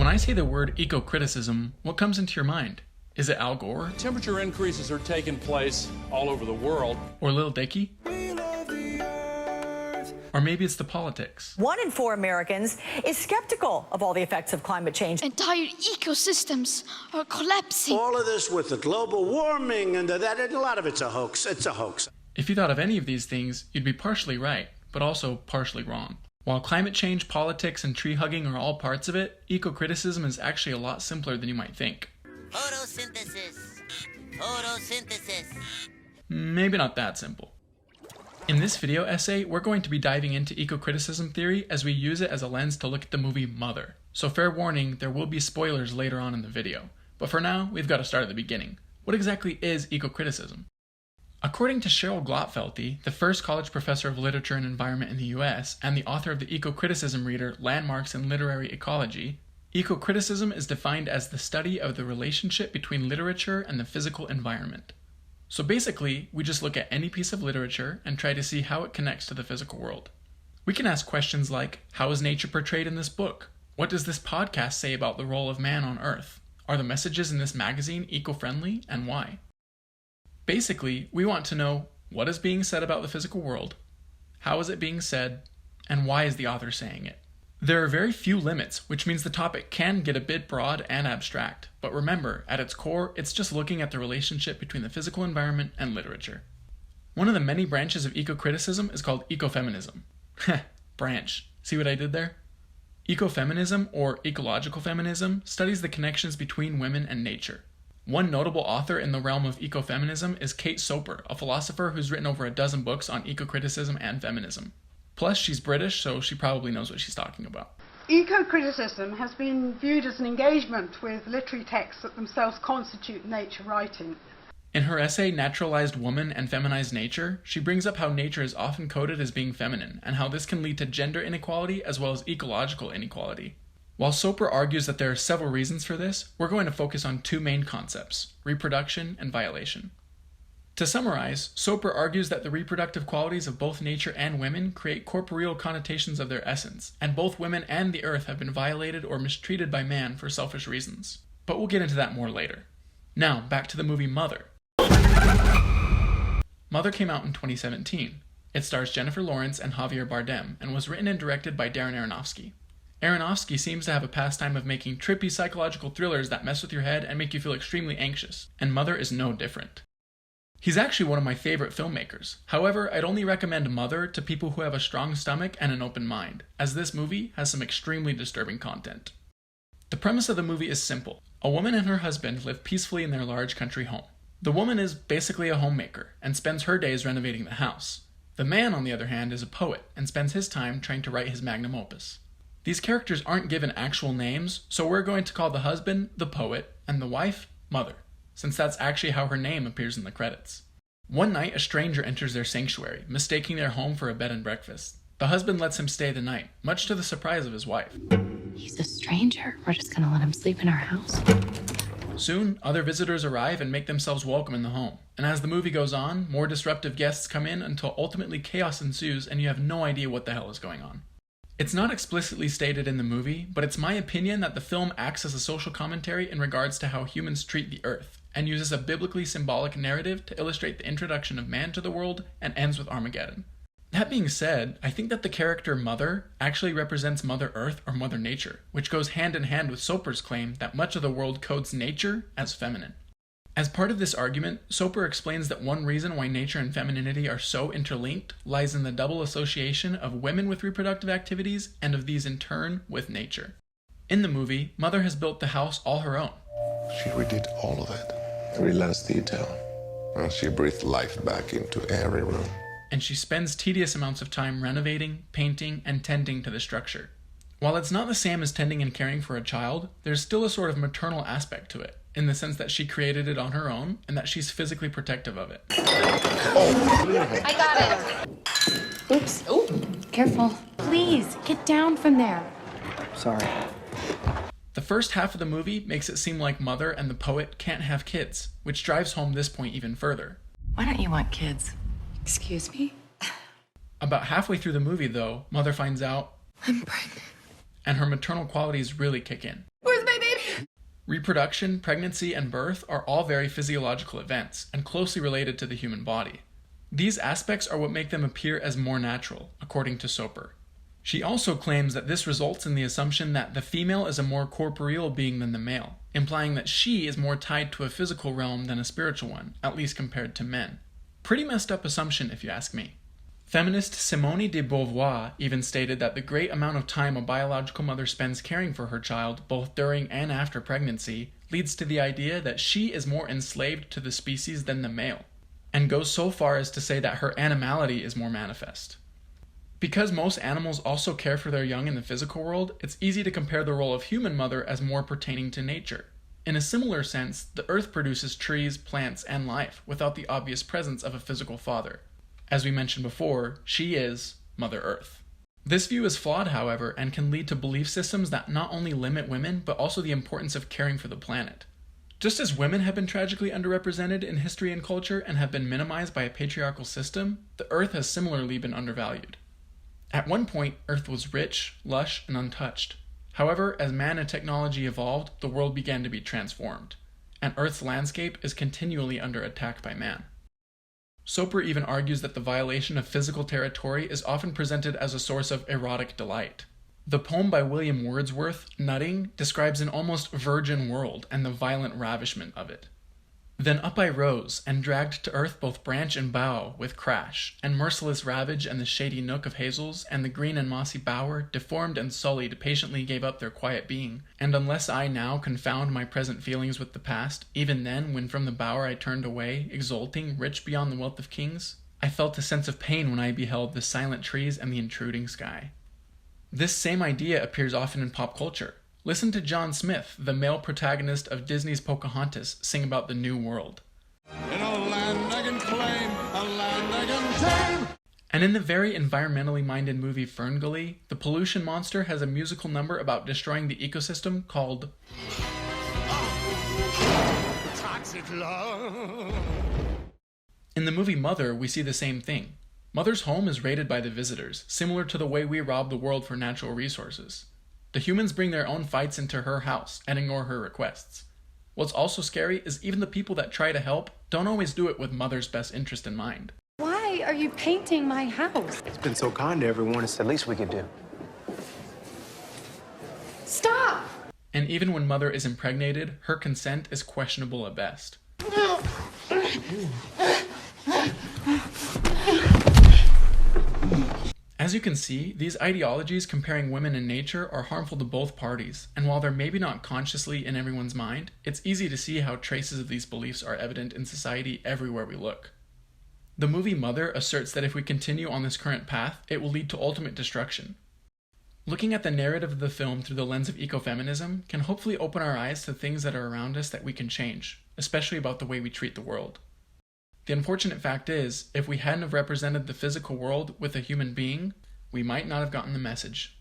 When I say the word ecocriticism, what comes into your mind? Is it Al Gore? Temperature increases are taking place all over the world. Or Lil Dicky? Or maybe it's the politics. 1 in 4 Americans is skeptical of all the effects of climate change. Entire ecosystems are collapsing. All of this with the global warming and that, a lot of it's a hoax. It's a hoax. If you thought of any of these things, you'd be partially right, but also partially wrong. While climate change, politics, and tree hugging are all parts of it, ecocriticism is actually a lot simpler than you might think. Photosynthesis. Photosynthesis. Maybe not that simple. In this video essay, we're going to be diving into ecocriticism theory as we use it as a lens to look at the movie Mother. So fair warning, there will be spoilers later on in the video. But for now, we've got to start at the beginning. What exactly is ecocriticism? According to Cheryll Glotfelty, the first college professor of literature and environment in the US, and the author of the ecocriticism reader Landmarks in Literary Ecology, ecocriticism is defined as the study of the relationship between literature and the physical environment. So basically, we just look at any piece of literature and try to see how it connects to the physical world. We can ask questions like, how is nature portrayed in this book? What does this podcast say about the role of man on Earth? Are the messages in this magazine eco-friendly, and why? Basically, we want to know what is being said about the physical world, how is it being said, and why is the author saying it. There are very few limits, which means the topic can get a bit broad and abstract, but remember, at its core, it's just looking at the relationship between the physical environment and literature. One of the many branches of ecocriticism is called ecofeminism. Branch. See what I did there? Ecofeminism, or ecological feminism, studies the connections between women and nature. One notable author in the realm of ecofeminism is Kate Soper, a philosopher who's written over a dozen books on ecocriticism and feminism. Plus, she's British, so she probably knows what she's talking about. Ecocriticism has been viewed as an engagement with literary texts that themselves constitute nature writing. In her essay, Naturalized Woman and Feminized Nature, she brings up how nature is often coded as being feminine, and how this can lead to gender inequality as well as ecological inequality. While Soper argues that there are several reasons for this, we're going to focus on two main concepts, reproduction and violation. To summarize, Soper argues that the reproductive qualities of both nature and women create corporeal connotations of their essence, and both women and the earth have been violated or mistreated by man for selfish reasons. But we'll get into that more later. Now, back to the movie Mother. Mother came out in 2017. It stars Jennifer Lawrence and Javier Bardem, and was written and directed by Darren Aronofsky. Aronofsky seems to have a pastime of making trippy psychological thrillers that mess with your head and make you feel extremely anxious, and Mother is no different. He's actually one of my favorite filmmakers. However, I'd only recommend Mother to people who have a strong stomach and an open mind, as this movie has some extremely disturbing content. The premise of the movie is simple. A woman and her husband live peacefully in their large country home. The woman is basically a homemaker, and spends her days renovating the house. The man, on the other hand, is a poet, and spends his time trying to write his magnum opus. These characters aren't given actual names, so we're going to call the husband the poet, and the wife Mother, since that's actually how her name appears in the credits. One night, a stranger enters their sanctuary, mistaking their home for a bed and breakfast. The husband lets him stay the night, much to the surprise of his wife. He's a stranger. We're just gonna let him sleep in our house. Soon, other visitors arrive and make themselves welcome in the home. And as the movie goes on, more disruptive guests come in until ultimately chaos ensues and you have no idea what the hell is going on. It's not explicitly stated in the movie, but it's my opinion that the film acts as a social commentary in regards to how humans treat the earth, and uses a biblically symbolic narrative to illustrate the introduction of man to the world and ends with Armageddon. That being said, I think that the character Mother actually represents Mother Earth or Mother Nature, which goes hand in hand with Soper's claim that much of the world codes nature as feminine. As part of this argument, Soper explains that one reason why nature and femininity are so interlinked lies in the double association of women with reproductive activities and of these in turn with nature. In the movie, Mother has built the house all her own. She redid all of it, every last detail, and she breathed life back into every room. And she spends tedious amounts of time renovating, painting, and tending to the structure. While it's not the same as tending and caring for a child, there's still a sort of maternal aspect to it, in the sense that she created it on her own, and that she's physically protective of it. Oh. I got it. Oops. Oh, careful. Please, get down from there. Sorry. The first half of the movie makes it seem like Mother and the poet can't have kids, which drives home this point even further. Why don't you want kids? Excuse me? About halfway through the movie, though, Mother finds out I'm pregnant. And her maternal qualities really kick in. Where's Reproduction, pregnancy, and birth are all very physiological events and closely related to the human body. These aspects are what make them appear as more natural, according to Soper. She also claims that this results in the assumption that the female is a more corporeal being than the male, implying that she is more tied to a physical realm than a spiritual one, at least compared to men. Pretty messed up assumption if you ask me. Feminist Simone de Beauvoir even stated that the great amount of time a biological mother spends caring for her child, both during and after pregnancy, leads to the idea that she is more enslaved to the species than the male, and goes so far as to say that her animality is more manifest. Because most animals also care for their young in the physical world, it's easy to compare the role of human mother as more pertaining to nature. In a similar sense, the earth produces trees, plants, and life without the obvious presence of a physical father. As we mentioned before, she is Mother Earth. This view is flawed, however, and can lead to belief systems that not only limit women, but also the importance of caring for the planet. Just as women have been tragically underrepresented in history and culture and have been minimized by a patriarchal system, the earth has similarly been undervalued. At one point, Earth was rich, lush, and untouched. However, as man and technology evolved, the world began to be transformed, and Earth's landscape is continually under attack by man. Soper even argues that the violation of physical territory is often presented as a source of erotic delight. The poem by William Wordsworth, Nutting, describes an almost virgin world and the violent ravishment of it. Then up I rose, and dragged to earth both branch and bough with crash, and merciless ravage, and the shady nook of hazels, and the green and mossy bower, deformed and sullied, patiently gave up their quiet being. And unless I now confound my present feelings with the past, even then, when from the bower I turned away, exulting, rich beyond the wealth of kings, I felt a sense of pain when I beheld the silent trees and the intruding sky. This same idea appears often in pop culture. Listen to John Smith, the male protagonist of Disney's Pocahontas, sing about the New World. In a land I can claim, a land I can tame. And in the very environmentally minded movie Ferngully, the pollution monster has a musical number about destroying the ecosystem called Toxic love. In the movie Mother, we see the same thing. Mother's home is raided by the visitors, similar to the way we rob the world for natural resources. The humans bring their own fights into her house and ignore her requests. What's also scary is even the people that try to help don't always do it with Mother's best interest in mind. Why are you painting my house? It's been so kind to everyone. It's the least we could do. Stop! And even when Mother is impregnated, her consent is questionable at best. As you can see, these ideologies comparing women and nature are harmful to both parties, and while they're maybe not consciously in everyone's mind, it's easy to see how traces of these beliefs are evident in society everywhere we look. The movie Mother asserts that if we continue on this current path, it will lead to ultimate destruction. Looking at the narrative of the film through the lens of ecofeminism can hopefully open our eyes to things that are around us that we can change, especially about the way we treat the world. The unfortunate fact is, if we hadn't have represented the physical world with a human being, we might not have gotten the message.